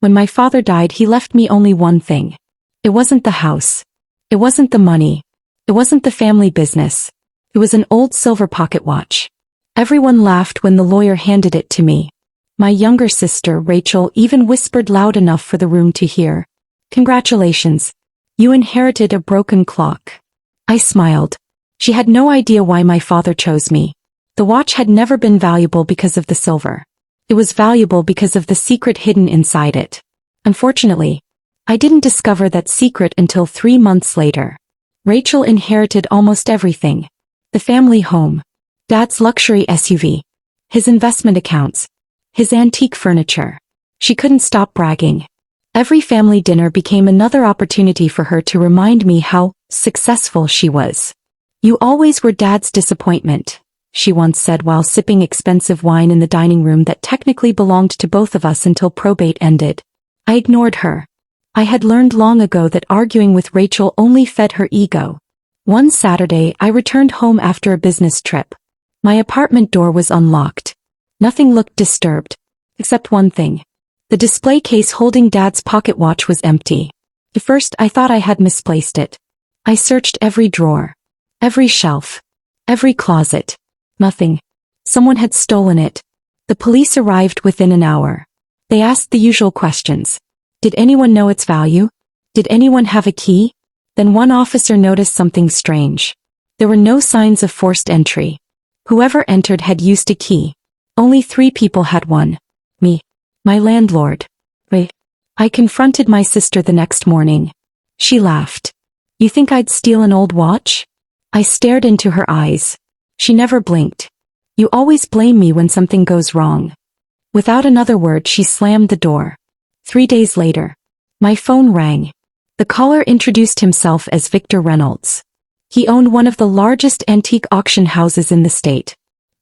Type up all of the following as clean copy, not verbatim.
When my father died, he left me only one thing. It wasn't the house. It wasn't the money. It wasn't the family business. It was an old silver pocket watch. Everyone laughed when the lawyer handed it to me. My younger sister, Rachel, even whispered loud enough for the room to hear. "Congratulations. You inherited a broken clock." I smiled. She had no idea why my father chose me. The watch had never been valuable because of the silver. It was valuable because of the secret hidden inside it. Unfortunately, I didn't discover that secret until 3 months later. Rachel inherited almost everything. The family home, Dad's luxury SUV, his investment accounts, his antique furniture. She couldn't stop bragging. Every family dinner became another opportunity for her to remind me how successful she was. "You always were Dad's disappointment," she once said while sipping expensive wine in the dining room that technically belonged to both of us until probate ended. I ignored her. I had learned long ago that arguing with Rachel only fed her ego. One Saturday, I returned home after a business trip. My apartment door was unlocked. Nothing looked disturbed, except one thing. The display case holding Dad's pocket watch was empty. At first, I thought I had misplaced it. I searched every drawer, every shelf, every closet. Nothing. Someone had stolen it. The police arrived within an hour. They asked the usual questions. Did anyone know its value? Did anyone have a key? Then one officer noticed something strange. There were no signs of forced entry. Whoever entered had used a key. Only 3 people had one. Me. My landlord. I confronted my sister the next morning. She laughed. "You think I'd steal an old watch?" I stared into her eyes. She never blinked. "You always blame me when something goes wrong." Without another word, she slammed the door. 3 days later, my phone rang. The caller introduced himself as Victor Reynolds. He owned one of the largest antique auction houses in the state.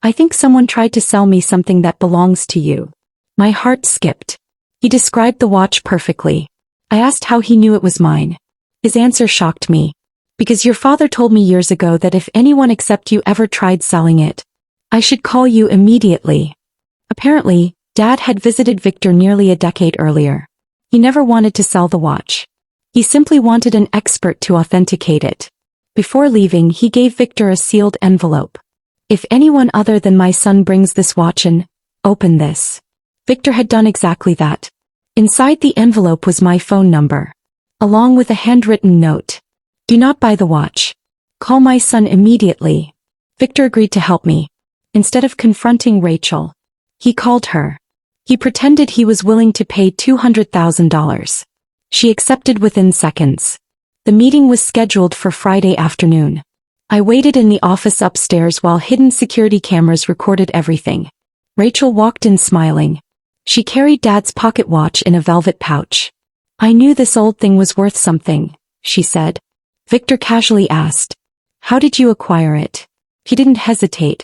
"I think someone tried to sell me something that belongs to you." My heart skipped. He described the watch perfectly. I asked how he knew it was mine. His answer shocked me. "Because your father told me years ago that if anyone except you ever tried selling it, I should call you immediately." Apparently, Dad had visited Victor nearly a decade earlier. He never wanted to sell the watch. He simply wanted an expert to authenticate it. Before leaving, he gave Victor a sealed envelope. "If anyone other than my son brings this watch in, open this." Victor had done exactly that. Inside the envelope was my phone number, along with a handwritten note. "Do not buy the watch. Call my son immediately." Victor agreed to help me. Instead of confronting Rachel, he called her. He pretended he was willing to pay $200,000. She accepted within seconds. The meeting was scheduled for Friday afternoon. I waited in the office upstairs while hidden security cameras recorded everything. Rachel walked in smiling. She carried Dad's pocket watch in a velvet pouch. "I knew this old thing was worth something," she said. Victor casually asked, "How did you acquire it?" He didn't hesitate.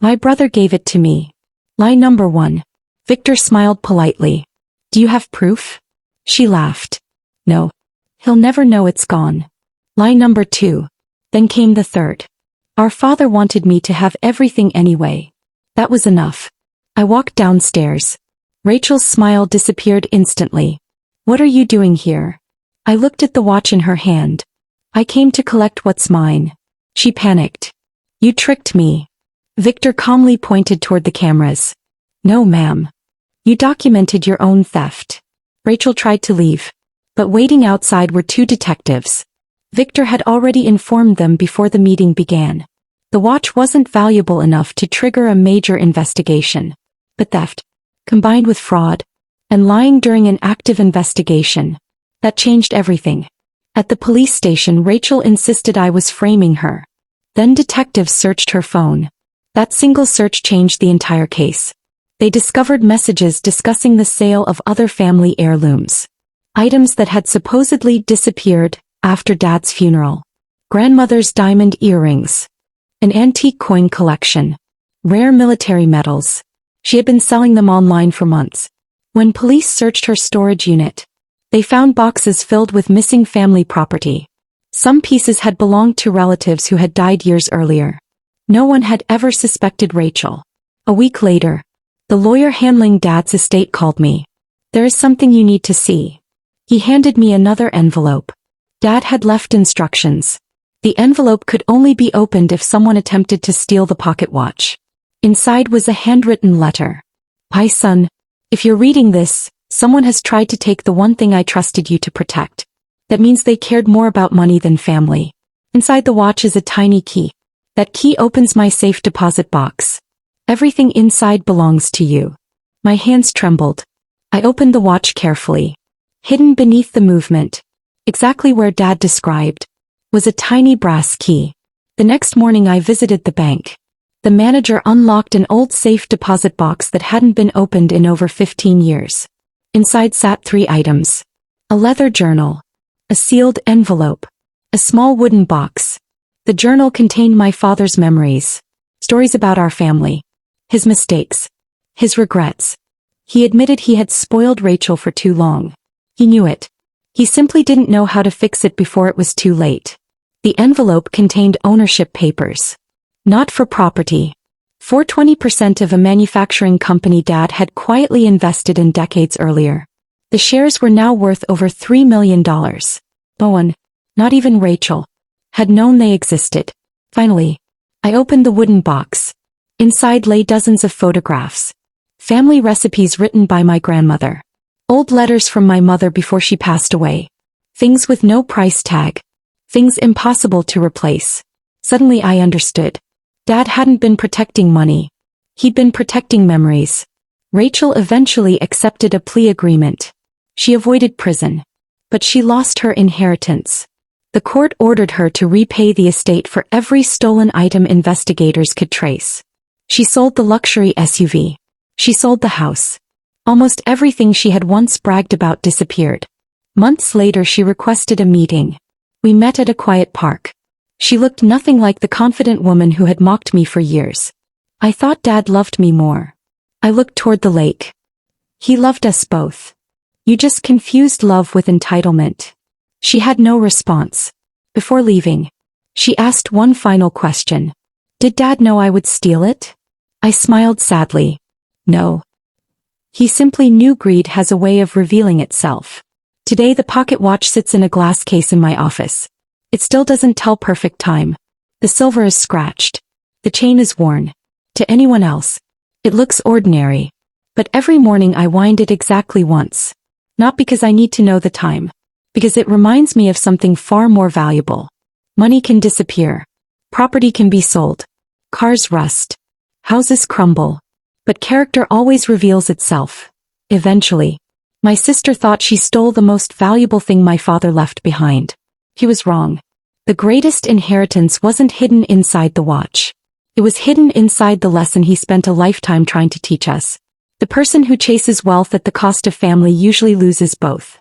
"My brother gave it to me." Lie number 1. Victor smiled politely. "Do you have proof?" She laughed. "No. He'll never know it's gone." Lie number 2. Then came the third. "Our father wanted me to have everything anyway." That was enough. I walked downstairs. Rachel's smile disappeared instantly. "What are you doing here?" I looked at the watch in her hand. "I came to collect what's mine." She panicked. "You tricked me." Victor calmly pointed toward the cameras. "No, ma'am. You documented your own theft." Rachel tried to leave, but waiting outside were 2 detectives. Victor had already informed them before the meeting began. The watch wasn't valuable enough to trigger a major investigation. But theft, combined with fraud, and lying during an active investigation, that changed everything. At the police station, Rachel insisted I was framing her. Then detectives searched her phone. That single search changed the entire case. They discovered messages discussing the sale of other family heirlooms. Items that had supposedly disappeared after Dad's funeral. Grandmother's diamond earrings. An antique coin collection. Rare military medals. She had been selling them online for months. When police searched her storage unit, they found boxes filled with missing family property. Some pieces had belonged to relatives who had died years earlier. No one had ever suspected Rachel. A week later, the lawyer handling Dad's estate called me. There is something you need to see. He handed me another envelope. Dad had left instructions. The envelope could only be opened if someone attempted to steal the pocket watch. Inside was a handwritten letter. "Hi son, if you're reading this, someone has tried to take the one thing I trusted you to protect. That means they cared more about money than family. Inside the watch is a tiny key. That key opens my safe deposit box. Everything inside belongs to you." My hands trembled. I opened the watch carefully. Hidden beneath the movement, exactly where Dad described, was a tiny brass key. The next morning I visited the bank. The manager unlocked an old safe deposit box that hadn't been opened in over 15 years. Inside sat 3 items. A leather journal. A sealed envelope. A small wooden box. The journal contained my father's memories. Stories about our family. His mistakes. His regrets. He admitted he had spoiled Rachel for too long. He knew it. He simply didn't know how to fix it before it was too late. The envelope contained ownership papers. Not for property. For 20% of a manufacturing company Dad had quietly invested in decades earlier. The shares were now worth over $3 million. No one, not even Rachel, had known they existed. Finally, I opened the wooden box. Inside lay dozens of photographs. Family recipes written by my grandmother. Old letters from my mother before she passed away. Things with no price tag. Things impossible to replace. Suddenly I understood. Dad hadn't been protecting money. He'd been protecting memories. Rachel eventually accepted a plea agreement. She avoided prison. But she lost her inheritance. The court ordered her to repay the estate for every stolen item investigators could trace. She sold the luxury SUV. She sold the house. Almost everything she had once bragged about disappeared. Months later she requested a meeting. We met at a quiet park. She looked nothing like the confident woman who had mocked me for years. I thought Dad loved me more. I looked toward the lake. He loved us both. You just confused love with entitlement. She had no response. Before leaving, she asked one final question. Did Dad know I would steal it? I smiled sadly. No. He simply knew greed has a way of revealing itself. Today the pocket watch sits in a glass case in my office. It still doesn't tell perfect time. The silver is scratched. The chain is worn. To anyone else, it looks ordinary. But every morning I wind it exactly once. Not because I need to know the time. Because it reminds me of something far more valuable. Money can disappear. Property can be sold. Cars rust. Houses crumble. But character always reveals itself. Eventually. My sister thought she stole the most valuable thing my father left behind. He was wrong. The greatest inheritance wasn't hidden inside the watch. It was hidden inside the lesson he spent a lifetime trying to teach us. The person who chases wealth at the cost of family usually loses both.